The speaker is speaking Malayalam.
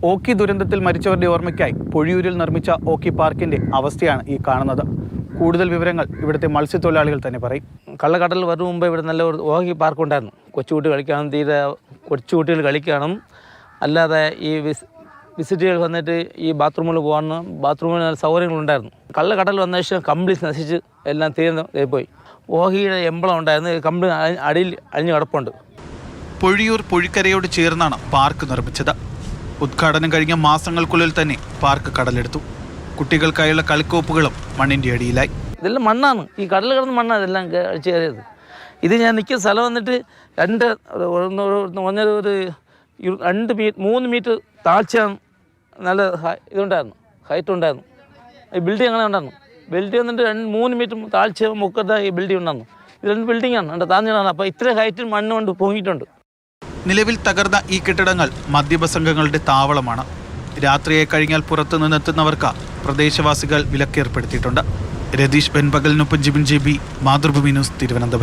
ഓക്കി ദുരന്തത്തിൽ മരിച്ചവരുടെ ഓർമ്മയ്ക്കായി പൊഴിയൂരിൽ നിർമ്മിച്ച ഓക്കി പാർക്കിൻ്റെ അവസ്ഥയാണ് ഈ കാണുന്നത്. കൂടുതൽ വിവരങ്ങൾ ഇവിടുത്തെ മത്സ്യത്തൊഴിലാളികൾ തന്നെ പറയും. കള്ളക്കടൽ വരും മുമ്പ് ഇവിടെ നല്ല ഒരു ഓക്കി പാർക്ക് ഉണ്ടായിരുന്നു. കൊച്ചുകുട്ടി കളിക്കാനും തീരെ കൊച്ചുകുട്ടികൾ കളിക്കാനും അല്ലാതെ ഈ വിസിറ്റുകൾ വന്നിട്ട് ഈ ബാത്റൂമിൽ പോകാനും ബാത്റൂമിൽ നല്ല സൗകര്യങ്ങളുണ്ടായിരുന്നു. കള്ളക്കടൽ വന്ന ശേഷം കംപ്ലീറ്റ് നശിച്ച് എല്ലാം തീർന്ന് പോയി. ഓഹിയുടെ എംബ്ലം ഉണ്ടായിരുന്നു, കംപ്ലീറ്റ് അടിയിൽ അഴിഞ്ഞു കിടപ്പുണ്ട്. പൊഴിയൂർ പുഴിക്കരയോട് ചേർന്നാണ് പാർക്ക് നിർമ്മിച്ചത്. ഉദ്ഘാടനം കഴിഞ്ഞ മാസങ്ങൾക്കുള്ളിൽ തന്നെ പാർക്ക് കടലെടുത്തു. കുട്ടികൾക്കായുള്ള കളിക്കോപ്പുകളും മണ്ണിൻ്റെ അടിയിലായി. ഇതെല്ലാം മണ്ണാണ്, ഈ കടൽ കിടന്ന് മണ്ണാണ് ഇതെല്ലാം കയറിയത്. ഇത് ഞാൻ നിൽക്കുന്ന സ്ഥലം വന്നിട്ട് 3 മീറ്റർ താഴ്ച നല്ല ഇതുണ്ടായിരുന്നു, ഹൈറ്റ് ഉണ്ടായിരുന്നു. ഈ ബിൽഡിംഗ് അങ്ങനെ ഉണ്ടായിരുന്നു. ബിൽഡിംഗ് വന്നിട്ട് 3 മീറ്റർ താഴ്ച മുക്കത്തെ ഈ ബിൽഡിംഗ് ഉണ്ടായിരുന്നു. ഇത് 2 ബിൽഡിങ്ങാണ് എൻ്റെ താഴ്ചയാണ്. അപ്പോൾ ഇത്ര ഹൈറ്റിൽ മണ്ണ് കൊണ്ട് പൊങ്ങിയിട്ടുണ്ട്. നിലവിൽ തകർന്ന ഈ കെട്ടിടങ്ങൾ മദ്യപ സംഘങ്ങളുടെ താവളമാണ്. രാത്രിയെ കഴിഞ്ഞാൽ പുറത്തു നിന്നെത്തുന്നവർക്ക് പ്രദേശവാസികൾ വിലക്കേർപ്പെടുത്തിയിട്ടുണ്ട്. രതീഷ് ബെൻപകലിനൊപ്പം ജിബിൻ JB, മാതൃഭൂമി ന്യൂസ്, തിരുവനന്തപുരം.